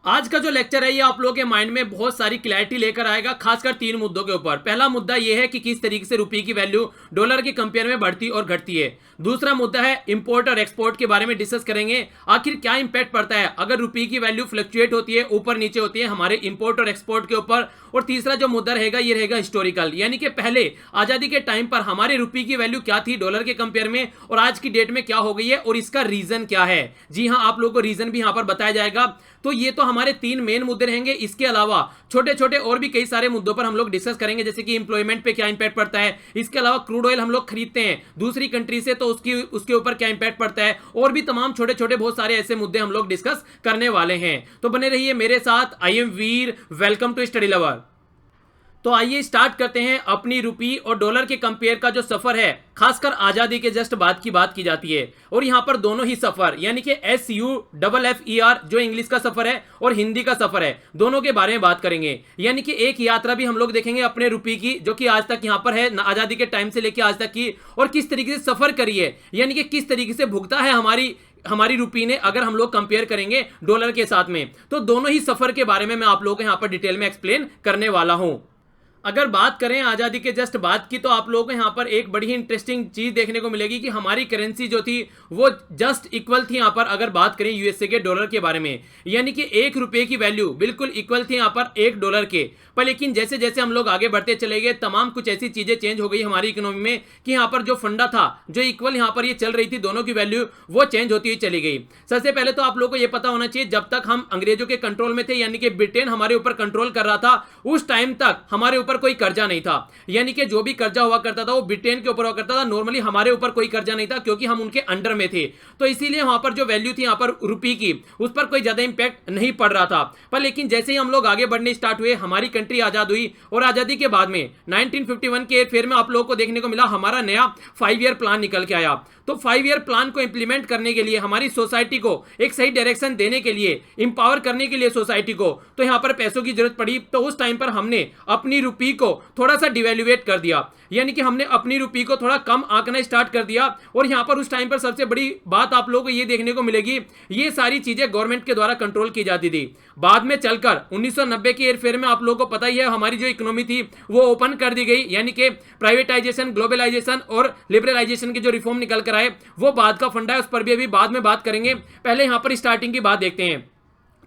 आज का जो लेक्चर है ये आप लोगों के माइंड में बहुत सारी क्लैरिटी लेकर आएगा, खासकर तीन मुद्दों के ऊपर। पहला मुद्दा ये है कि किस तरीके से रुपये की वैल्यू डॉलर के कंपेयर में बढ़ती और घटती है। दूसरा मुद्दा है इंपोर्ट और एक्सपोर्ट के बारे में डिस्कस करेंगे, आखिर क्या इंपैक्ट पड़ता है अगर रुपये की वैल्यू फ्लक्चुएट होती है, ऊपर नीचे होती है हमारे इंपोर्ट और एक्सपोर्ट के ऊपर। और तीसरा जो मुद्दा रहेगा ये रहेगा हिस्टोरिकल, यानी कि पहले आजादी के टाइम पर हमारे रुपये की वैल्यू क्या थी डॉलर के कंपेयर में और आज की डेट में क्या हो गई है और इसका रीजन क्या है। जी हाँ, आप लोगों को रीजन भी यहां पर बताया जाएगा। तो ये तो हमारे तीन मेन मुद्दे रहेंगे। इसके अलावा छोटे छोटे और भी कई सारे मुद्दों पर हम लोग डिस्कस करेंगे, जैसे कि इंप्लॉयमेंट पे क्या इंपैक्ट पड़ता है। इसके अलावा क्रूड ऑयल हम लोग खरीदते हैं दूसरी कंट्री से, तो उसके ऊपर क्या इंपैक्ट पड़ता है, और भी तमाम छोटे छोटे बहुत सारे ऐसे मुद्दे हम लोग डिस्कस करने वाले हैं। तो बने रहिए मेरे साथ। I am Veer, welcome to study lover. तो आइए स्टार्ट करते हैं। अपनी रुपये और डॉलर के कंपेयर का जो सफर है, खासकर आजादी के जस्ट बाद की बात की जाती है, और यहां पर दोनों ही सफर यानी कि SUFFER जो इंग्लिश का सफर है और हिंदी का सफर है, दोनों के बारे में बात करेंगे। यानी कि एक यात्रा भी हम लोग देखेंगे अपने रुपये की, जो कि आज तक यहां पर है आजादी के टाइम से लेकर आज तक की, और किस तरीके से सफर करी है, यानी कि किस तरीके से भुगता है हमारी रुपये ने, अगर हम लोग कंपेयर करेंगे डॉलर के साथ में। तो दोनों ही सफर के बारे में मैं आप लोगों को यहां पर डिटेल में एक्सप्लेन करने वाला हूं। अगर बात करें आज़ादी के जस्ट बाद की, तो आप लोगों को यहाँ पर एक बड़ी ही इंटरेस्टिंग चीज़ देखने को मिलेगी कि हमारी करेंसी जो थी वो जस्ट इक्वल थी यहाँ पर, अगर बात करें यूएसए के डॉलर के बारे में, यानी कि ₹1 की वैल्यू बिल्कुल इक्वल थी यहाँ पर $1 के। पर लेकिन जैसे जैसे हम लोग आगे बढ़ते चले गए, तमाम कुछ ऐसी चीज़ें चेंज हो गई हमारी इकोनॉमी में कि यहाँ पर जो फंडा था, जो इक्वल यहाँ पर ये चल रही थी दोनों की वैल्यू, वो चेंज होती हुई चली गई। सबसे पहले तो आप लोग को ये पता होना चाहिए, जब तक हम अंग्रेजों के कंट्रोल में थे, यानी कि ब्रिटेन हमारे ऊपर कंट्रोल कर रहा था, उस टाइम तक हमारे ऊपर कोई कर्जा नहीं था। यानी कि जो भी कर्जा हुआ करता था वो ब्रिटेन के ऊपर हुआ करता था, नॉर्मली हमारे ऊपर कोई कर्जा नहीं था, क्योंकि हम उनके अंडर में थे। तो इसीलिए वहां पर जो वैल्यू थी यहाँ पर रुपये की, उस पर कोई ज्यादा इंपैक्ट नहीं पड़ रहा था। पर लेकिन जैसे ही हम लोग आगे बढ़ने स्टार्ट हुए, हमारी कंट्री आजाद हुई, और आजादी के बाद में 1951 के फेर में आप लोगों को देखने को मिला हमारा नया 5 ईयर प्लान निकल के आया। तो 5 ईयर प्लान को इंप्लीमेंट करने के लिए, हमारी सोसाइटी को एक सही डायरेक्शन देने के लिए, इंपावर करने के लिए सोसाइटी को, तो यहां पर पैसों की जरूरत पड़ी। तो उस टाइम पर हमने अपनी रुपये को थोड़ा सा डिवैल्यूएट कर दिया, यानी कि हमने अपनी रुपये को थोड़ा कम आंकना स्टार्ट कर दिया। और यहां पर उस टाइम पर सबसे बड़ी बात आप लोगों को ये देखने को मिलेगी, ये सारी चीजें गवर्नमेंट के द्वारा कंट्रोल की जाती थी। बाद में चलकर 1990 के एयरफेयर में आप लोगों को पता ही है, हमारी जो इकोनॉमी थी वो ओपन कर दी गई, यानी कि प्राइवेटाइजेशन, ग्लोबलाइजेशन और लिबरलाइजेशन के जो रिफॉर्म निकल कर आए, वो बाद का फंडा है, उस पर भी अभी बाद में बात करेंगे। पहले यहां पर स्टार्टिंग की बात देखते हैं।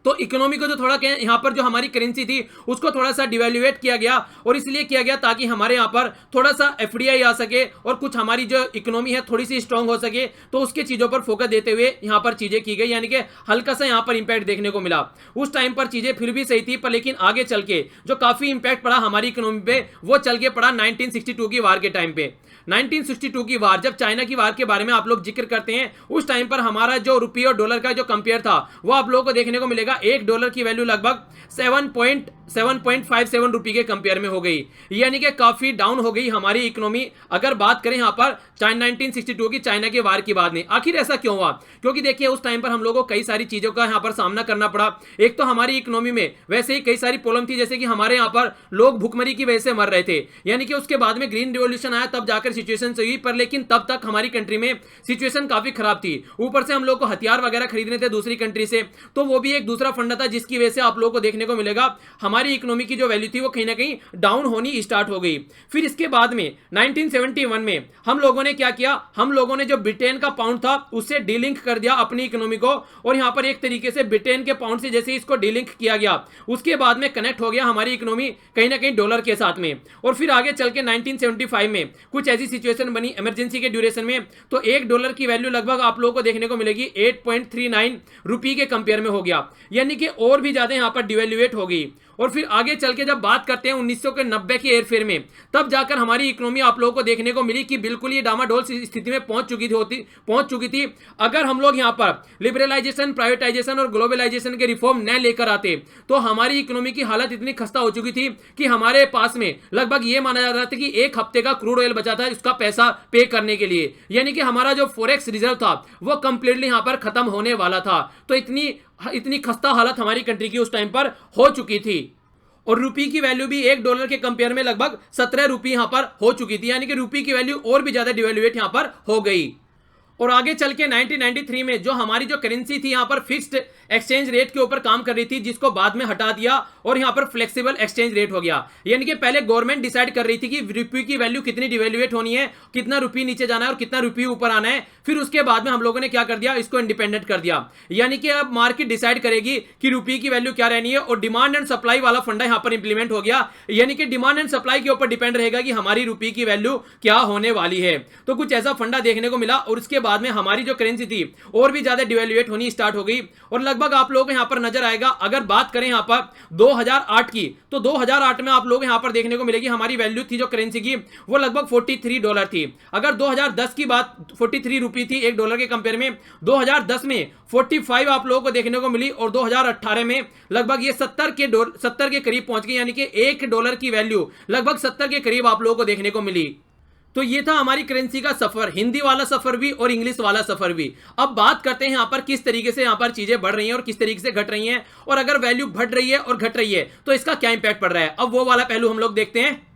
तो इकोनॉमी को जो थोड़ा यहाँ पर जो हमारी करेंसी थी उसको थोड़ा सा डिवैल्यूएट किया गया, और इसलिए किया गया ताकि हमारे यहाँ पर थोड़ा सा FDI आ सके और कुछ हमारी जो इकोनॉमी है थोड़ी सी स्ट्रांग हो सके। तो उसके चीज़ों पर फोकस देते हुए यहाँ पर चीज़ें की गई, यानी कि हल्का सा यहाँ पर इंपैक्ट देखने को मिला। उस टाइम पर चीज़ें फिर भी सही थी, पर लेकिन आगे चल के जो काफ़ी इंपैक्ट पड़ा हमारी इकोनॉमी पे, वो चल के पड़ा 1962 की वार के टाइम पे। 1962 की वार, जब चाइना की वार के बारे में आप लोग जिक्र करते हैं, उस टाइम पर हमारा जो रुपये और डॉलर का जो कंपेयर था, वो आप लोगों को देखने को मिलेगा $1 की वैल्यू लगभग 7.57 रुपये के कंपेयर में हो गई, यानी कि काफी डाउन हो गई हमारी इकोनॉमी। अगर बात करें यहाँ पर 1962 की चाइना के वार की बाद में, आखिर ऐसा क्यों हुआ? क्योंकि देखिए उस टाइम पर हम लोगों को कई सारी चीजों का यहाँ पर सामना करना पड़ा। एक तो हमारी इकोनॉमी में वैसे ही कई सारी प्रॉब्लम थी, जैसे कि हमारे यहाँ पर लोग भूखमरी की वजह से मर रहे थे, यानी कि उसके बाद में ग्रीन रिवॉल्यूशन आया, तब जाकर सिचुएशन सही हुई। पर लेकिन तब तक हमारी कंट्री में सिचुएशन काफी खराब थी, ऊपर से हम लोग को हथियार वगैरह खरीदने थे दूसरी कंट्री से, तो वो भी एक दूसरा फंडा था, जिसकी वजह से आप लोगों को देखने को मिलेगा हमारी इकोनॉमी की जो वैल्यू थी वो कहीं ना कहीं डाउन होनी स्टार्ट हो गई। फिर इसके बाद में 1971 में हम लोगों ने क्या किया, हम लोगों ने जो ब्रिटेन का पाउंड था उससे डीलिंक कर दिया अपनी इकोनॉमी को, और यहां पर एक तरीके से ब्रिटेन के पाउंड से जैसे इसको डीलिंक किया गया, उसके बाद में कनेक्ट हो गया हमारी इकोनॉमी कहीं ना कहीं डॉलर के साथ में। और फिर आगे चल के 1975 में कुछ ऐसी सिचुएशन बनी इमरजेंसी के ड्यूरेशन में, तो $1 की वैल्यू लगभग आप लोगों को देखने को मिलेगी 8.39 रुपये के कंपेयर में हो गया, यानी कि और भी ज्यादा यहां पर डिवैल्यूएट हो गई। और फिर आगे चल के जब बात करते हैं 1990 के एयरफेयर में, तब जाकर हमारी इकोनॉमी आप लोगों को देखने को मिली कि बिल्कुल ये डामाडोल स्थिति में पहुंच चुकी थी। अगर हम लोग यहाँ पर लिबरलाइजेशन, प्राइवेटाइजेशन और ग्लोबलाइजेशन के रिफॉर्म न लेकर आते, तो हमारी इकोनॉमी की हालत इतनी खस्ता हो चुकी थी कि हमारे पास में लगभग ये माना जा रहा था कि 1 हफ्ते का क्रूड ऑयल बचा था उसका पैसा पे करने के लिए, यानी कि हमारा जो फॉरेक्स रिजर्व था वो कंप्लीटली यहाँ पर खत्म होने वाला था। तो इतनी खस्ता हालत हमारी कंट्री की उस टाइम पर हो चुकी थी, और रुपये की वैल्यू भी $1 के कंपेयर में लगभग 17 रुपये यहां पर हो चुकी थी, यानी कि रुपये की वैल्यू और भी ज्यादा डिवैल्यूएट यहां पर हो गई। और आगे चल के 1993 में जो हमारी जो करेंसी थी यहाँ पर फिक्स्ड एक्सचेंज रेट के ऊपर काम कर रही थी, जिसको बाद में हटा दिया और यहाँ पर फ्लेक्सिबल एक्सचेंज रेट हो गया। यानी कि पहले गवर्नमेंट डिसाइड कर रही थी कि रुपये की वैल्यू कितनी डिवेल्युएट होनी है, कितना रुपये नीचे जाना है और कितना रुपये ऊपर आना है। फिर उसके बाद में हम लोगों ने क्या कर दिया, इसको इंडिपेंडेंट कर दिया। यानी कि अब मार्केट डिसाइड करेगी कि रुपये की वैल्यू क्या रहनी है और डिमांड एंड सप्लाई वाला फंडा यहाँ पर इंप्लीमेंट हो गया। यानी कि डिमांड एंड सप्लाई के ऊपर डिपेंड रहेगा कि हमारी रुपये की वैल्यू क्या होने वाली है। तो कुछ ऐसा फंडा देखने को मिला और उसके बाद में हमारी जो करेंसी थी और भी ज्यादा डिवेल्युएट होनी स्टार्ट हो गई। और लगभग आप लोगों को यहां पर नजर आएगा, अगर बात करें यहां पर 2008 की, तो 2008 में आप लोग यहां पर देखने को मिलेगी हमारी वैल्यू थी जो करेंसी की वो लगभग $43 थी। अगर 2010 की बात 43 रुपये थी एक डॉलर के कंपेयर में, 2010 में 45 आप लोगों को देखने को मिली और 2018 में लगभग ये 70 के करीब पहुंच गई। यानी कि $1 की वैल्यू लगभग 70 के करीब आप लोगों को देखने को मिली। तो ये था हमारी करेंसी का सफर, हिंदी वाला सफर भी और इंग्लिश वाला सफर भी। अब बात करते हैं यहाँ पर किस तरीके से यहाँ पर चीजें बढ़ रही हैं और किस तरीके से घट रही हैं, और अगर वैल्यू बढ़ रही है और घट रही है तो इसका क्या इंपैक्ट पड़ रहा है। अब वो वाला पहलू हम लोग देखते हैं।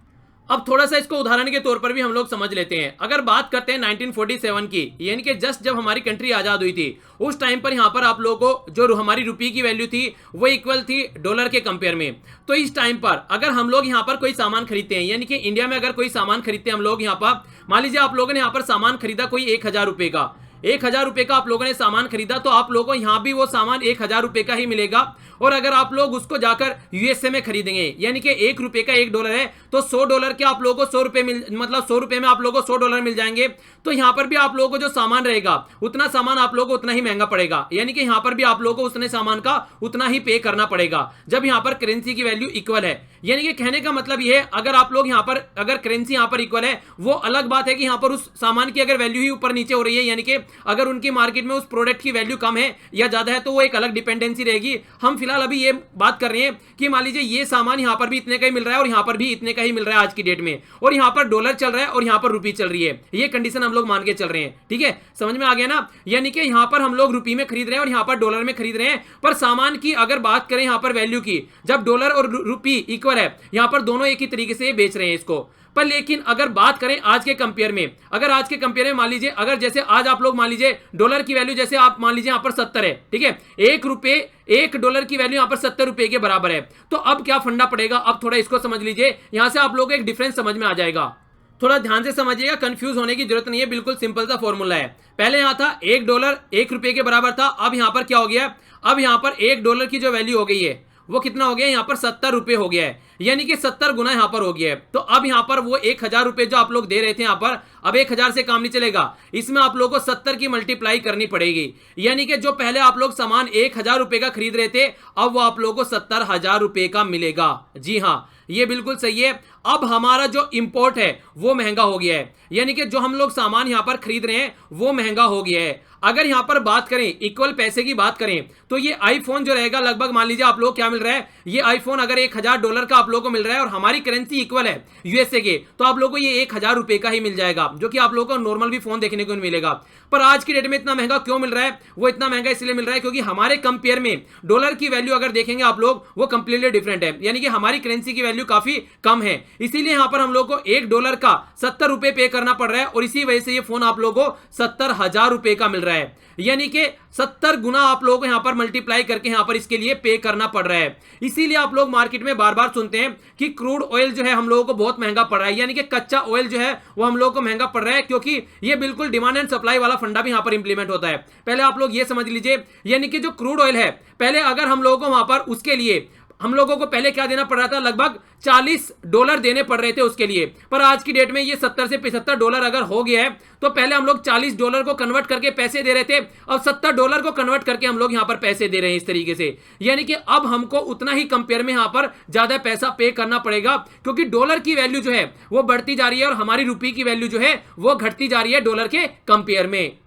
अब थोड़ा सा इसको उदाहरण के तौर पर भी हम लोग समझ लेते हैं। अगर बात करते हैं 1947 की, यानी कि जस्ट जब हमारी कंट्री आजाद हुई थी, उस टाइम पर यहाँ पर आप लोगों को जो हमारी रुपये की वैल्यू थी वो इक्वल थी डॉलर के कंपेयर में। तो इस टाइम पर अगर हम लोग यहाँ पर कोई सामान खरीदते हैं, यानी कि इंडिया में अगर कोई सामान खरीदते हैं हम लोग यहाँ पर, मान लीजिए आप लोगों ने यहाँ पर सामान खरीदा कोई 1000 रुपये का, 1000 रुपये का आप लोगों ने सामान खरीदा, तो आप लोगों को यहाँ भी वो सामान 1000 रुपये का ही मिलेगा। और अगर आप लोग उसको जाकर यूएसए में खरीदेंगे, यानी कि $1 का $1 है, तो $100 के आप लोगों को 100 रुपये मतलब 100 रुपये में आप लोगों को $100 मिल जाएंगे। तो यहाँ पर भी आप लोगों को जो सामान रहेगा उतना सामान आप लोगों को उतना ही महंगा पड़ेगा। यानी कि यहाँ पर भी आप लोगों को उतने सामान का उतना ही पे करना पड़ेगा जब यहाँ पर करेंसी की वैल्यू इक्वल है। यानी कि कहने का मतलब ये है, अगर आप लोग यहाँ पर अगर करेंसी यहाँ पर इक्वल है, वो अलग बात है कि यहाँ पर उस सामान की अगर वैल्यू ही ऊपर नीचे हो रही है, यानी कि अगर उनकी मार्केट में उस प्रोडक्ट की वैल्यू कम है या ज्यादा है, तो वो एक अलग डिपेंडेंसी रहेगी। हम फिलहाल अभी ये बात कर रहे हैं कि मान लीजिए ये सामान यहाँ पर भी इतने का ही मिल रहा है और यहाँ पर भी इतने का ही मिल रहा है आज की डेट में, और यहाँ पर डॉलर चल रहा है और यहाँ पर रुपये चल रही है। ये कंडीशन हम लोग मान के चल रहे हैं, ठीक है, समझ में आ गया ना। यानी कि यहाँ पर हम लोग रुपये में खरीद रहे हैं और यहाँ पर डॉलर में खरीद रहे हैं, पर सामान की अगर बात करें यहाँ पर वैल्यू की, जब डॉलर और रुपये इक्वल है, यहाँ पर दोनों एक ही तरीके से बेच रहे हैं इसको। पर लेकिन अगर बात करें आज के कंपेयर में, अगर आज के कंपेयर में मान लीजिए, अगर जैसे आज आप लोग मान लीजिए डॉलर की वैल्यू जैसे आप मान लीजिए यहाँ पर 70 है, ठीक है, $1 की वैल्यू यहाँ पर $70 के बराबर है। तो अब क्या फंडा पड़ेगा, अब थोड़ा इसको समझ लीजिए, यहां से आप लोगों को एक डिफरेंस समझ में आ जाएगा। थोड़ा ध्यान से समझिएगा, कंफ्यूज होने की जरूरत नहीं है, बिल्कुल सिंपल सा फॉर्मूला है। पहले यहां था $1 $1 के बराबर था, अब यहां पर क्या हो गया, अब यहां पर $1 की जो वैल्यू हो गई है वो कितना हो गया, यहाँ पर 70 रुपये हो गया है। यानी कि 70 गुना यहाँ पर हो गया है। तो अब यहाँ पर वो 1000 रुपये जो आप लोग दे रहे थे यहाँ पर, अब 1000 से काम नहीं चलेगा, इसमें आप लोगों को 70 की मल्टीप्लाई करनी पड़ेगी। यानी कि जो पहले आप लोग सामान 1000 रुपये का खरीद रहे थे, अब वो आप लोगों को 70,000 रुपये का मिलेगा। जी हाँ, ये बिल्कुल सही है। अब हमारा जो इंपोर्ट है वो महंगा हो गया है, यानी कि जो हम लोग सामान यहां पर खरीद रहे हैं वो महंगा हो गया है। अगर यहां पर बात करें इक्वल पैसे की बात करें, तो ये आईफोन जो रहेगा लगभग मान लीजिए आप लोग क्या मिल रहा है, ये आईफोन अगर $1000 का आप लोगों को मिल रहा है और हमारी करेंसी इक्वल है यूएसए के, तो आप लोगों को ये 1000 रुपये का ही मिल जाएगा, जो कि आप लोगों को नॉर्मल भी फोन देखने को मिलेगा। पर आज की डेट में इतना महंगा क्यों मिल रहा है, वो इतना महंगा इसलिए मिल रहा है क्योंकि हमारे कंपेयर में डॉलर की वैल्यू अगर देखेंगे आप लोग, वो कंप्लीटली डिफरेंट है। यानी कि हमारी करेंसी की वैल्यू काफी कम है, इसीलिए यहां पर हम लोग को $1 का 70 रुपये पे करना पड़ रहा है, और इसी वजह से ये फोन आप लोगों को 70,000 रुपये का मिल रहा है। यानी कि 70 गुना आप लोगों को यहां पर मल्टीप्लाई करके यहां पर इसके लिए पे करना पड़ रहा है। इसीलिए आप लोग मार्केट में बार बार सुनते हैं कि क्रूड ऑयल जो है हम लोगों को बहुत महंगा पड़ रहा है, यानी कि कच्चा ऑयल जो है वो हम लोगों को महंगा पड़ रहा है, क्योंकि ये बिल्कुल डिमांड एंड सप्लाई वाला फंडा भी यहां पर इंप्लीमेंट होता है। पहले आप लोग ये समझ लीजिए, यानी कि जो क्रूड ऑयल है, पहले अगर हम लोगों को वहां पर उसके लिए हम लोगों को पहले क्या देना पड़ रहा था, लगभग $40 देने पड़ रहे थे उसके लिए। पर आज की डेट में ये $70 से $75 अगर हो गया है, तो पहले हम लोग $40 को कन्वर्ट करके पैसे दे रहे थे, अब $70 को कन्वर्ट करके हम लोग यहां पर पैसे दे रहे हैं इस तरीके से। यानी कि अब हमको उतना ही कंपेयर में यहां पर ज्यादा पैसा पे करना पड़ेगा, क्योंकि डॉलर की वैल्यू जो है वो बढ़ती जा रही है और हमारी रुपये की वैल्यू जो है वो घटती जा रही है डॉलर के कंपेयर में।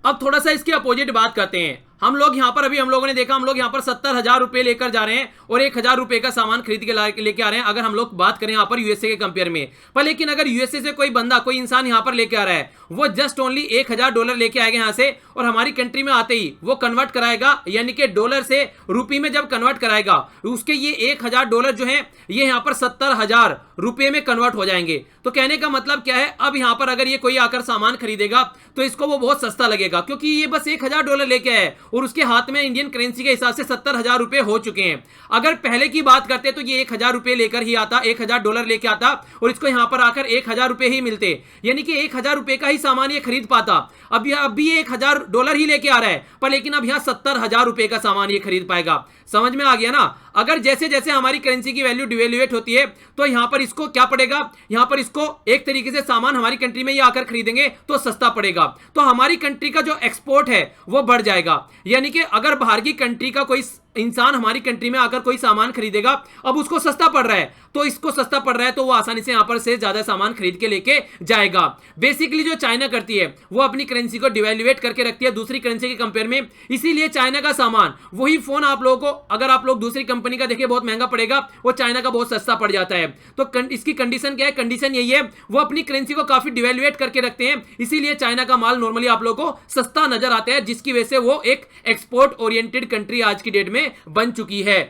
अब थोड़ा सा इसके अपोजिट बात करते हैं। हम लोग यहाँ पर अभी हम लोगों ने देखा, हम लोग यहाँ पर 70,000 रुपए लेकर जा रहे हैं और 1,000 रुपए का सामान खरीद के लेके आ रहे हैं, अगर हम लोग बात करें यहाँ पर यूएसए के कंपेयर में। पर लेकिन अगर यूएसए से कोई बंदा, कोई इंसान यहाँ पर लेके आ रहा है, वो जस्ट ओनली $1,000 लेके आएगा यहाँ से, और हमारी कंट्री में आते ही वो कन्वर्ट कराएगा, यानी कि डॉलर से रुपये में जब कन्वर्ट कराएगा, उसके ये $1,000 जो है ये यहाँ पर 70,000 रुपए में कन्वर्ट हो जाएंगे। तो कहने का मतलब क्या है, अब यहाँ पर अगर ये कोई आकर सामान खरीदेगा तो इसको वो बहुत सस्ता लगेगा, क्योंकि ये बस $1,000 लेके आए और उसके हाथ में इंडियन करेंसी के हिसाब से 70,000 रुपए हो चुके हैं। अगर पहले की बात करते तो ये $1,000 रुपए लेकर ही आता, $1,000 लेके आता और इसको यहाँ पर आकर $1,000 रुपए ही मिलते, यानी कि $1,000 रुपए का ही सामान ये खरीद पाता। अब भी $1,000 ही लेके आ रहा है, पर लेकिन अब यहाँ 70,000 रुपए का सामान ये खरीद पाएगा। समझ में आ गया ना। अगर जैसे जैसे हमारी करेंसी की वैल्यू डिवेल्युएट होती है तो यहाँ पर इसको क्या पड़ेगा, यहाँ पर इसको एक तरीके से सामान हमारी कंट्री में ये आकर खरीदेंगे तो सस्ता पड़ेगा, तो हमारी कंट्री का जो एक्सपोर्ट है वो बढ़ जाएगा। यानी कि अगर बाहर की कंट्री का कोई इंसान हमारी कंट्री में आकर कोई सामान खरीदेगा, अब उसको सस्ता पड़ रहा है, तो इसको सस्ता पड़ रहा है तो वो आसानी से यहां पर से ज्यादा सामान खरीद के लेके जाएगा। बेसिकली जो चाइना करती है वो अपनी करेंसी को डिवेल्युएट करके रखती है दूसरी करेंसी के कंपेयर में, इसीलिए चाइना का सामान, वही फोन आप लोगों को अगर आप लोग दूसरी कंपनी का देखिए बहुत महंगा पड़ेगा, वो चाइना का बहुत सस्ता पड़ जाता है। तो इसकी कंडीशन क्या है, कंडीशन यही है, वो अपनी करेंसी को काफी डिवेल्युएट करके रखते हैं, इसीलिए चाइना का माल नॉर्मली आप लोगों को सस्ता नजर आता है, जिसकी वजह से वो एक एक्सपोर्ट ओरिएंटेड कंट्री आज की डेट में बन चुकी है।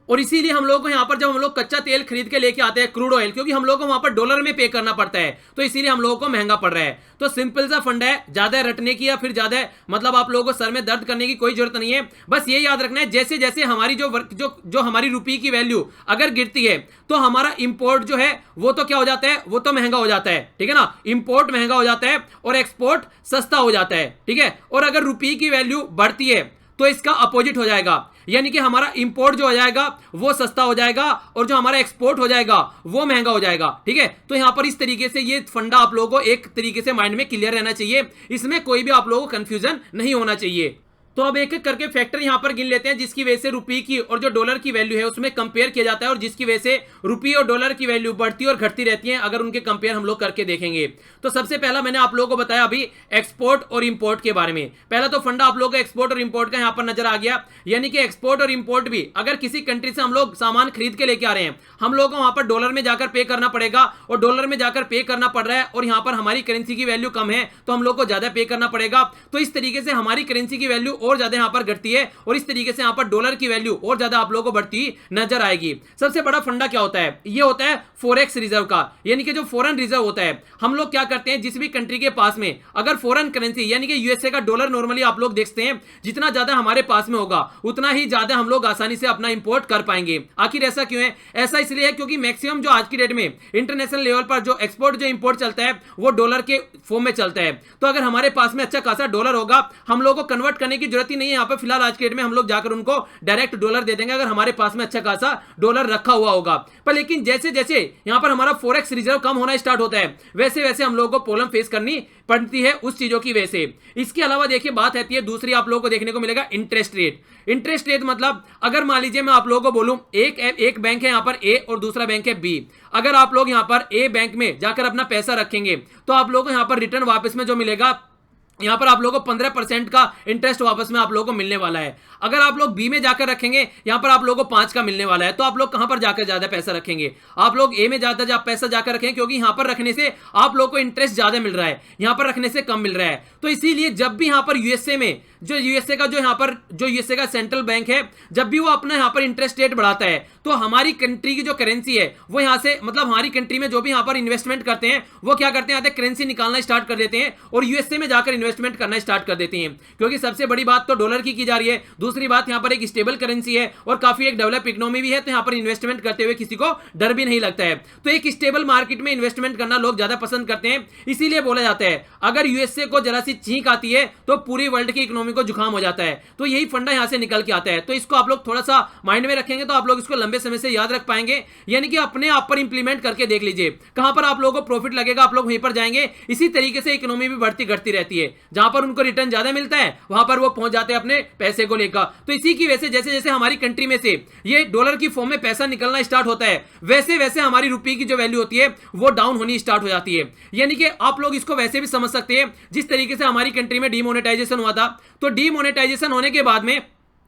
और इसीलिए हम लोग को यहाँ पर जब हम लोग कच्चा तेल खरीद के लेके आते हैं, क्रूड ऑयल, क्योंकि हम लोग को वहां पर डॉलर में पे करना पड़ता है, तो इसीलिए हम लोगों को महंगा पड़ रहा है। तो सिंपल सा फंड है, ज्यादा रटने की या फिर ज्यादा मतलब आप लोगों को सर में दर्द करने की कोई जरूरत नहीं है। बस ये याद रखना है, जैसे जैसे हमारी जो हमारी रुपये की वैल्यू अगर गिरती है तो हमारा इंपोर्ट जो है वो तो क्या हो जाता है, वो तो महंगा हो जाता है, ठीक है ना। इंपोर्ट महंगा हो जाता है और एक्सपोर्ट सस्ता हो जाता है, ठीक है। और अगर रुपये की वैल्यू बढ़ती है तो इसका अपोजिट हो जाएगा, यानी कि हमारा इंपोर्ट जो हो जाएगा वो सस्ता हो जाएगा और जो हमारा एक्सपोर्ट हो जाएगा वो महंगा हो जाएगा, ठीक है। तो यहां पर इस तरीके से ये फंडा आप लोगों को एक तरीके से माइंड में क्लियर रहना चाहिए, इसमें कोई भी आप लोगों को कंफ्यूजन नहीं होना चाहिए। तो अब एक एक करके फैक्टर यहां पर गिन लेते हैं जिसकी वजह से रुपये की और जो डॉलर की वैल्यू है उसमें कंपेयर किया जाता है, और जिसकी वजह से रुपये और डॉलर की वैल्यू बढ़ती और घटती रहती है अगर उनके कंपेयर हम लोग करके देखेंगे। तो सबसे पहला मैंने आप लोगों को बताया अभी एक्सपोर्ट और इंपोर्ट के बारे में। पहला तो फंडा आप लोगों को एक्सपोर्ट और इंपोर्ट का यहां पर नजर आ गया, यानी कि एक्सपोर्ट और इंपोर्ट भी अगर किसी कंट्री से हम लोग सामान खरीद के लेके आ रहे हैं, हम लोग को वहां पर डॉलर में जाकर पे करना पड़ेगा, और डॉलर में जाकर पे करना पड़ रहा है और यहां पर हमारी करेंसी की वैल्यू कम है तो हम लोग को ज्यादा पे करना पड़ेगा। तो इस तरीके से हमारी करेंसी की वैल्यू और ज्यादा यहां पर घटती है और इस तरीके से यहां पर डॉलर की वैल्यू और ज्यादा आप लोगों को बढ़ती नजर आएगी। सबसे बड़ा फंडा क्या होता है, ये होता है फॉरेक्स रिजर्व का, यानी कि जो फॉरेन रिजर्व होता है। हम लोग क्या करते हैं, जिस भी कंट्री के पास में अगर फॉरेन करेंसी यानी कि यूएसए का डॉलर नॉर्मली आप लोग देखते हैं जितना ज्यादा हमारे पास में होगा उतना ही ज्यादा हम लोग आसानी से अपना इंपोर्ट कर पाएंगे। आखिर ऐसा क्यों है, ऐसा इसलिए है क्योंकि मैक्सिमम जो आज की डेट में इंटरनेशनल लेवल पर जो एक्सपोर्ट जो इंपोर्ट चलता है वो डॉलर के फॉर्म में चलता है। तो अगर हमारे पास में अच्छा खासा डॉलर होगा, हम लोग को कन्वर्ट करने की जरूरत ही नहीं है। यहाँ पर फिलहाल आज की डेट में हम लोग जाकर उनको डायरेक्ट डॉलर दे देंगे अगर हमारे पास में अच्छा खासा डॉलर रखा हुआ होगा। पर लेकिन जैसे जैसे यहां पर हमारा फॉरेक्स रिजर्व कम होना स्टार्ट होता है वैसे वैसे हम लोगों को प्रॉब्लम फेस करनी पड़ती है उस चीजों की वजह से। इसके अलावा देखिए बात आती है दूसरी, आप लोगों को देखने को मिलेगा इंटरेस्ट रेट। इंटरेस्ट रेट मतलब अगर मान लीजिए मैं आप लोगों को बोलूं एक बैंक है यहां पर ए और दूसरा बैंक है बी, अगर आप लोग यहां पर ए बैंक में जाकर अपना पैसा रखेंगे तो आप लोगों को यहां पर रिटर्न वापस में जो मिलेगा, यहां पर आप लोगों को 15% का इंटरेस्ट वापस में आप लोगों को मिलने वाला है। अगर आप लोग बी में जाकर रखेंगे यहां पर आप लोगों को 5 का मिलने वाला है। तो आप लोग कहां पर जाकर ज्यादा पैसा रखेंगे, आप लोग ए में ज्यादा पैसा जाकर रखेंगे, क्योंकि यहां पर रखने से आप लोग को इंटरेस्ट ज्यादा मिल रहा है, यहां पर रखने से कम मिल रहा है। तो इसीलिए जब भी यहां पर यूएसए में जो यूएसए का सेंट्रल बैंक है, जब भी वो अपना यहां पर इंटरेस्ट रेट बढ़ाता है तो हमारी कंट्री की जो करेंसी है वो यहां से मतलब हमारी कंट्री में जो भी यहां पर इन्वेस्टमेंट करते हैं वो क्या करते हैं, आते करेंसी निकालना स्टार्ट कर देते हैं और यूएसए में जाकर इन्वेस्टमेंट करना स्टार्ट कर देते हैं। क्योंकि सबसे बड़ी बात तो डॉलर की जा रही है, दूसरी बात यहां पर एक स्टेबल करेंसी है और काफी एक डेवलप इकोनॉमी भी है, तो यहां पर इन्वेस्टमेंट करते हुए किसी को डर भी नहीं लगता है। तो एक स्टेबल मार्केट में इन्वेस्टमेंट करना लोग ज्यादा पसंद करते हैं। इसीलिए बोला जाता है अगर यूएसए को जरा सी छींक आती है तो पूरी वर्ल्ड की इकोनॉमी को जुकाम हो जाता है। तो यही फंडा यहां से निकल के आता है। तो इसको आप लोग थोड़ा सा माइंड में रखेंगे तो आप लोग इसको लंबे समय से याद रख पाएंगे, यानी कि अपने आप पर इंप्लीमेंट करके देख लीजिए कहां पर आप लोगों को प्रॉफिट लगेगा, आप लोग वहीं पर जाएंगे। इसी तरीके से इकोनॉमी भी बढ़ती घटती रहती है, जहां पर उनको रिटर्न ज्यादा मिलता है वहां पर वो पहुंच जाते हैं अपने पैसे को लेकर। तो इसी की वजह से जैसे जैसे हमारी कंट्री में से ये डॉलर की फॉर्म में पैसा निकलना स्टार्ट होता है वैसे वैसे हमारी रुपये की जो वैल्यू होती है वो डाउन होनी स्टार्ट हो जाती है। यानी कि आप लोग इसको वैसे भी समझ सकते हैं जिस तरीके से हमारी कंट्री में डिमोनेटाइजेशन हुआ था तो डीमोनेटाइजेशन होने के बाद में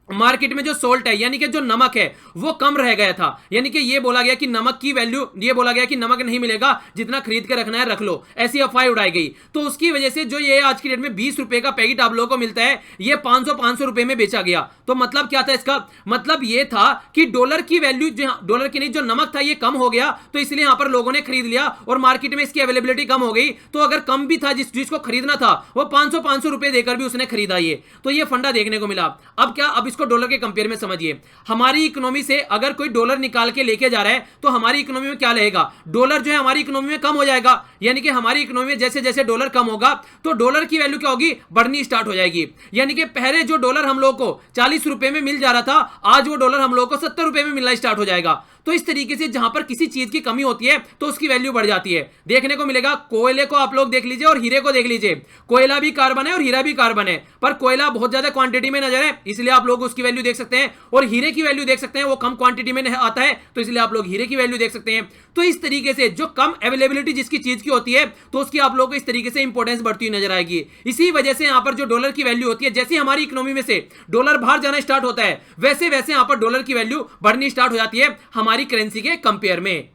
मार्केट में जो सोल्ट है यानी कि जो नमक है वो कम रह गया था, यानी कि ये बोला गया कि नमक की वैल्यू, ये बोला गया कि नमक नहीं मिलेगा, जितना खरीद के रखना है रख लो, ऐसी अफवाह उड़ाई गई। तो उसकी वजह से जो ये आज की डेट में 20 रुपए का पैकेट आप लोगों को मिलता है ये 500 रुपए में बेचा गया। तो मतलब क्या था इसका, मतलब ये था कि डॉलर की वैल्यू, डॉलर की नहीं, जो नमक था ये कम हो गया, तो इसलिए यहां पर लोगों ने खरीद लिया और मार्केट में इसकी अवेलेबिलिटी कम हो गई। तो अगर कम भी था, जिसको खरीदना था वो 500 रुपए देकर भी उसने खरीदा। ये तो ये फंडा देखने को मिला। अब क्या, अब इसको डॉलर के कंपेयर में समझिए। हमारी इकोनॉमी से अगर कोई डॉलर निकाल के लेके जा रहा है तो हमारी इकोनॉमी में क्या रहेगा, डॉलर जो है हमारी इकोनॉमी में कम हो जाएगा, यानी कि हमारी इकोनॉमी में जैसे जैसे डॉलर कम होगा तो डॉलर की वैल्यू क्या होगी, बढ़नी स्टार्ट हो जाएगी। यानी कि पहले जो डॉलर हम लोग को 40 रुपए में मिल जा रहा था, आज वो डॉलर हम लोग को 70 रुपए में मिलना स्टार्ट हो जाएगा। तो इस तरीके से जहां पर किसी चीज की कमी होती है तो उसकी वैल्यू बढ़ जाती है। देखने को मिलेगा, कोयले को आप लोग देख लीजिए और हीरे को देख लीजिए, कोयला भी कार्बन है और हीरा भी कार्बन है, पर कोयला बहुत ज्यादा क्वांटिटी में नजर है इसलिए आप लोग उसकी वैल्यू देख सकते हैं, और हीरे की वैल्यू देख सकते हैं, वो कम क्वांटिटी में आता है तो इसलिए आप लोग हीरे की वैल्यू देख सकते हैं। तो इस तरीके से जो कम अवेलेबिलिटी जिसकी चीज की होती है तो उसकी आप लोग को इस तरीके से इंपॉर्टेंस बढ़ती हुई नजर आएगी। इसी वजह से यहां पर जो डॉलर की वैल्यू होती है, जैसे हमारी इकोनॉमी में से डॉलर बाहर जाना स्टार्ट होता है वैसे वैसे यहां पर डॉलर की वैल्यू बढ़नी स्टार्ट हो जाती है हमारी करेंसी के कंपेयर में।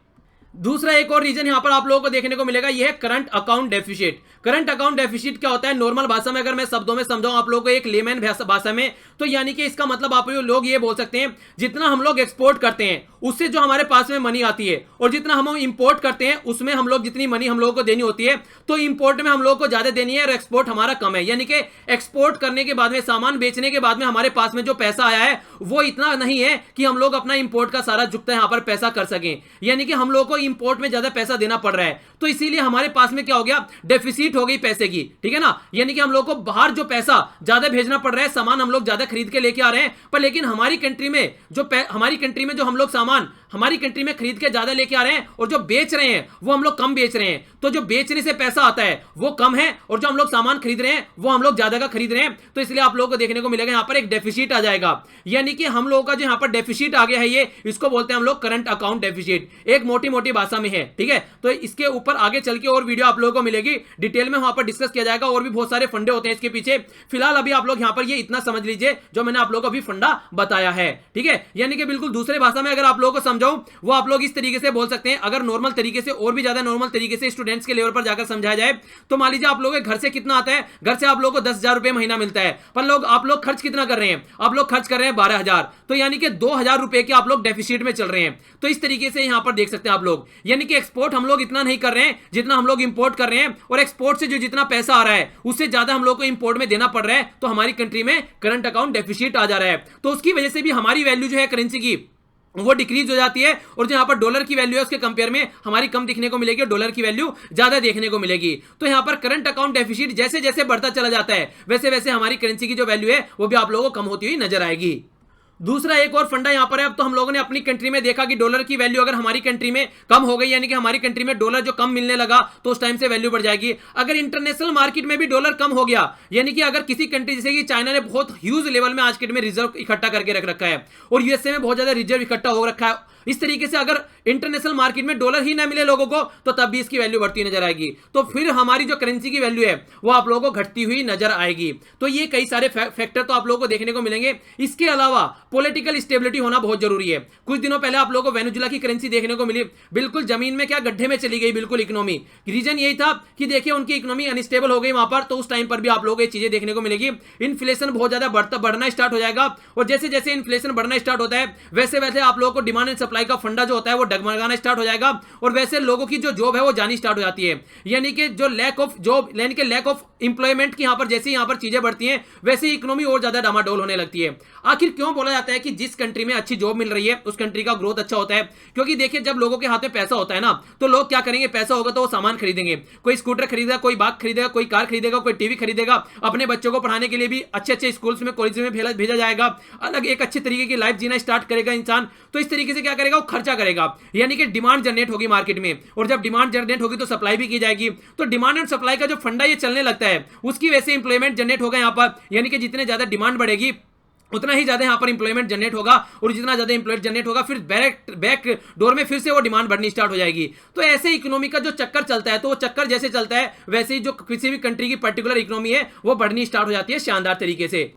दूसरा एक और रीजन यहां पर आप लोगों को देखने को मिलेगा, यह है current account deficit. Current account deficit क्या होता है, नॉर्मल भाषा में अगर मैं शब्दों में समझाऊं आप लोगों को, एक लेमैन भाषा में, तो यानी कि इसका मतलब आप लोग ये बोल सकते हैं जितना हम लोग एक्सपोर्ट करते हैं उससे जो हमारे पास में मनी आती है और जितना हम इंपोर्ट करते हैं उसमें हम लोग जितनी मनी हम लोगों को देनी होती है, तो इंपोर्ट में हम लोगों को ज्यादा देनी है और एक्सपोर्ट हमारा कम है। यानी कि एक्सपोर्ट करने के बाद में, सामान बेचने के बाद में हमारे पास में जो पैसा आया है वो इतना नहीं है कि हम लोग अपना इंपोर्ट का सारा जुगता यहां पर पैसा कर सकें, यानी कि हम लोग को इंपोर्ट में ज्यादा पैसा देना पड़ रहा है। तो इसीलिए हमारे पास में क्या हो गया, डेफिसिट हो गई पैसे की, ठीक है ना। यानी कि हम लोग को बाहर जो पैसा ज्यादा भेजना पड़ रहा है, सामान हम लोग ज्यादा खरीद के लेके आ रहे हैं, पर लेकिन हमारी कंट्री में जो हम लोग सामान हमारी कंट्री में खरीद के ज्यादा लेके आ रहे हैं और जो बेच रहे हैं वो हम लोग कम बेच रहे हैं। तो जो बेचने से पैसा आता है वो कम है और जो हम लोग सामान खरीद रहे हैं वो हम लोग ज्यादा का खरीद रहे हैं। तो इसलिए आप लोगों को देखने को मिलेगा यहां पर एक डेफिसिट आ जाएगा, यानी कि हम लोगों का जो यहां पर डेफिसिट आ गया है, ये इसको बोलते हैं हम लोग करंट अकाउंट डेफिसिट। एक मोटी मोटी भाषा में है, ठीक है। तो इसके ऊपर आगे चल के और वीडियो आप लोगों को मिलेगी, डिटेल में वहां पर डिस्कस किया जाएगा और भी बहुत सारे फंडे होते हैं इसके पीछे। फिलहाल अभी आप लोग यहां पर ये इतना समझ लीजिए जो मैंने आप लोगों को अभी फंडा बताया है, ठीक है। यानी कि बिल्कुल दूसरे भाषा में अगर आप लोगों को समझाऊं वो आप लोग इस तरीके से बोल सकते हैं, अगर नॉर्मल तरीके से और भी ज्यादा नॉर्मल तरीके से स्टूडेंट्स के लेवल पर जाकर समझाया जाए तो मान लीजिए आप लोगों के घर से कितना आता है, घर से आप लोगों को 10,000 रुपए महीना मिलता है, पर आप लोग खर्च कितना कर रहे हैं, आप लोग खर्च कर रहे हैं 12,000, तो यानी कि 2,000 रुपए के आप लोग डेफिसिट में चल रहे हैं। तो इस तरीके से यहां पर देख सकते हैं आप लोग, यानी कि एक्सपोर्ट हम लोग इतना नहीं कर रहे हैं जितना हम लोग इंपोर्ट कर रहे हैं, और एक्सपोर्ट से जो जितना पैसा आ रहा है उससे ज्यादा हम लोग को इंपोर्ट में देना पड़ रहा है, तो हमारी कंट्री में करंट अकाउंट डेफिसिट आ जा रहा है। तो उसकी वजह से भी हमारी वैल्यू जो है करेंसी की वो डिक्रीज हो जाती है, और जो यहां पर डॉलर की वैल्यू है उसके कंपेयर में हमारी कम दिखने को मिलेगी और डॉलर की वैल्यू ज्यादा देखने को मिलेगी। तो यहां पर करंट अकाउंट डेफिसिट जैसे जैसे बढ़ता चला जाता है वैसे वैसे हमारी करेंसी की जो वैल्यू है वो भी आप लोगों को कम होती हुई नजर आएगी। दूसरा एक और फंडा यहां पर है, अब तो हम लोगों ने अपनी कंट्री में देखा कि डॉलर की वैल्यू अगर हमारी कंट्री में कम हो गई, यानी कि हमारी कंट्री में डॉलर जो कम मिलने लगा तो उस टाइम से वैल्यू बढ़ जाएगी। अगर इंटरनेशनल मार्केट में भी डॉलर कम हो गया, यानी कि अगर किसी कंट्री जैसे कि चाइना ने बहुत ह्यूज लेवल में आज के डेट में रिजर्व इकट्ठा करके रख रखा है और यूएसए में बहुत ज्यादा रिजर्व इकट्ठा हो रखा है, इस तरीके से अगर इंटरनेशनल मार्केट में डॉलर ही ना मिले लोगों को तो तब भी इसकी वैल्यू बढ़ती नजर आएगी, तो फिर हमारी जो करेंसी की वैल्यू है वो आप लोगों को घटती हुई नजर आएगी। तो ये कई सारे फैक्टर तो आप लोगों को देखने को मिलेंगे। इसके अलावा पॉलिटिकल स्टेबिलिटी होना बहुत जरूरी है। कुछ दिनों पहले आप लोगों को वेनेजुएला की करेंसी देखने को मिली, बिल्कुल जमीन में क्या गड्ढे में चली गई बिल्कुल इकोनॉमी। रीजन यही था कि देखिए उनकी इकोनॉमी अनस्टेबल हो गई वहां पर, तो उस टाइम पर भी आप लोगों को ये चीजें देखने को मिलेगी। इन्फ्लेशन बहुत ज्यादा बढ़ना स्टार्ट हो जाएगा, और जैसे जैसे इन्फ्लेशन बढ़ना स्टार्ट होता है वैसे वैसे आप लोगों को डिमांड एंड सप्लाई का फंडा जो होता है वो डगमगाना स्टार्ट हो जाएगा, और वैसे लोगों की जो जॉब है वो जानी स्टार्ट हो जाती है। यानी कि जो लैक ऑफ जॉब, यानी कि लैक ऑफ एम्प्लॉयमेंट की यहां पर जैसे यहां पर चीजें बढ़ती हैं वैसे इकोनॉमी और ज्यादा डामाडोल होने लगती है। आखिर क्यों बोला जाता है कि जिस कंट्री में अच्छी जॉब मिल रही है उस कंट्री का ग्रोथ अच्छा होता है? क्योंकि देखिए जब लोगों के हाथ में पैसा होता है ना तो लोग क्या करेंगे, पैसा होगा तो वो सामान खरीदेंगे, कोई स्कूटर खरीदेगा, कोई बाइक खरीदेगा, कोई कार खरीदेगा, कोई टीवी खरीदेगा, अपने बच्चों को पढ़ाने के लिए भी अच्छे अच्छे स्कूल्स में कॉलेज में भेजा जाएगा, अलग एक अच्छे तरीके की लाइफ जीना स्टार्ट करेगा इंसान। तो इस तरीके से क्या करेगा, वो खर्चा करेगा, यानी कि डिमांड जनरेट होगी मार्केट में, और जब डिमांड जनरेट होगी तो सप्लाई भी की जाएगी। तो डिमांड एंड सप्लाई का जो फंडा ये चलने लगता है उसकी वजह से इंप्लॉयमेंट जनरेट होगा यहाँ पर, यानी कि जितने ज्यादा डिमांड बढ़ेगी उतना ही ज्यादा यहाँ पर इंप्लॉयमेंट जनरेट होगा, और जितना ज्यादा इंप्लॉयमेंट जनरेट होगा फिर बैक डोर में फिर से वो डिमांड बढ़नी स्टार्ट हो जाएगी। तो ऐसे इकोनॉमी का जो चक्कर चलता है, तो वो चक्कर जैसे चलता है वैसे ही जो किसी भी कंट्री की पर्टिकुलर इकोनॉमी है वो बढ़नी स्टार्ट हो जाती है शानदार तरीके से।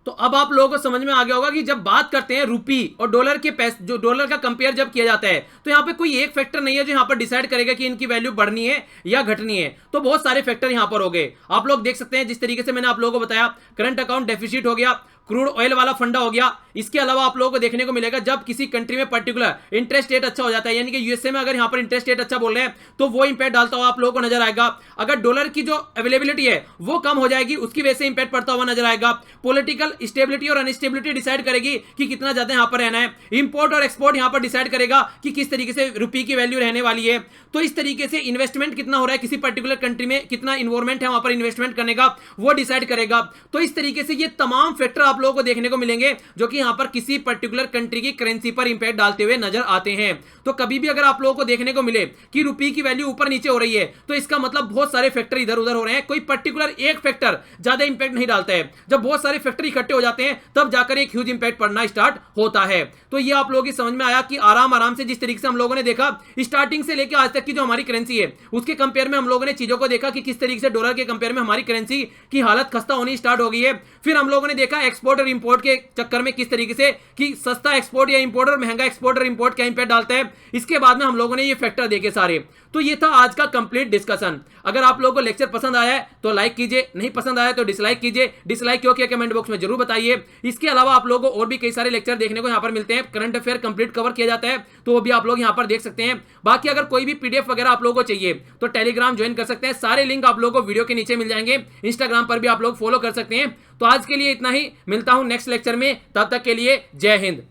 तो अब आप लोगों को समझ में आ गया होगा कि जब बात करते हैं रुपी और डॉलर के पैसे, जो डॉलर का कंपेयर जब किया जाता है, तो यहाँ पे कोई एक फैक्टर नहीं है जो यहाँ पर डिसाइड करेगा कि इनकी वैल्यू बढ़नी है या घटनी है। तो बहुत सारे फैक्टर यहाँ पर हो गए। आप लोग देख सकते हैं जिस तरीके से मैंने आप लोगों को बताया, करंट अकाउंट डेफिसिट हो गया, क्रूड ऑयल वाला फंडा हो गया। इसके अलावा आप लोगों को देखने को मिलेगा जब किसी कंट्री में पर्टिकुलर इंटरेस्ट रेट अच्छा हो जाता है, यानी कि यूएसए में अगर यहां पर इंटरेस्ट रेट अच्छा बोल रहे हैं तो वो इंपैक्ट डालता हुआ आप लोगों को नजर आएगा। अगर डॉलर की जो अवेलेबिलिटी है वो कम हो जाएगी, उसकी वजह से इंपैक्ट पड़ता हुआ नजर आएगा। पॉलिटिकल स्टेबिलिटी और अनस्टेबिलिटी डिसाइड करेगी कि कितना ज्यादा यहां पर रहना है। इंपोर्ट और एक्सपोर्ट यहां पर डिसाइड करेगा कि किस तरीके से रुपये की वैल्यू रहने वाली है। तो इस तरीके से इन्वेस्टमेंट कितना हो रहा है किसी पर्टिकुलर कंट्री में, कितना इन्वॉल्वमेंट है वहां पर इन्वेस्टमेंट करने का, वो डिसाइड करेगा। तो इस तरीके से ये तमाम फैक्टर आप लोगों को देखने को मिलेंगे जो कि यहां पर किसी पर्टिकुलर कंट्री की करेंसी पर इंपैक्ट डालते हुए नजर आते हैं। तो कभी भी अगर आप लोगों को देखने को मिले कि रुपये की वैल्यू ऊपर नीचे हो रही है, तो इसका मतलब बहुत सारे फैक्टर इधर उधर हो रहे हैं, कोई पर्टिकुलर एक फैक्टर ज्यादा इंपैक्ट नहीं डालता है। जब बहुत सारे फैक्टर इकट्ठे हो जाते हैं तब जाकर एक ह्यूज इंपैक्ट पड़ना स्टार्ट होता है। तो ये आप लोगों की समझ में आया कि आराम से जिस तरीके से हम लोगों ने देखा स्टार्टिंग से लेकर आज तक की जो हमारी करेंसी है उसके कंपेयर में हम लोगों ने चीजों को देखा कि किस तरीके से डॉलर के कंपेयर में हमारी करेंसी की हालत खस्ता होनी स्टार्ट हो गई है। फिर हम लोगों ने देखा एक्सपोर्ट और इंपोर्ट के चक्कर में किस तरीके से कि सस्ता एक्सपोर्ट या इंपोर्ट और महंगा एक्सपोर्ट और इंपोर्ट क्या इंपैक्ट डालता है। इसके बाद में हम लोगों ने ये फैक्टर देखे सारे। तो ये था आज का कंप्लीट डिस्कशन। अगर आप लोगों को लेक्चर पसंद आया है तो लाइक कीजिए, नहीं पसंद आया तो डिसलाइक कीजिए। डिसलाइक क्यों किया कमेंट बॉक्स में जरूर बताइए। इसके अलावा आप लोगों को और भी कई सारे लेक्चर देखने को यहाँ पर मिलते हैं, करंट अफेयर कंप्लीट कवर किया जाता है, तो वो भी आप लोग यहाँ पर देख सकते हैं। बाकी अगर कोई भी पीडीएफ वगैरह आप लोगों को चाहिए तो टेलीग्राम ज्वाइन कर सकते हैं, सारे लिंक आप लोगों को वीडियो के नीचे मिल जाएंगे। इंस्टाग्राम पर भी आप लोग फॉलो कर सकते हैं। तो आज के लिए इतना ही, मिलता हूं नेक्स्ट लेक्चर में, तब तक के लिए जय हिंद।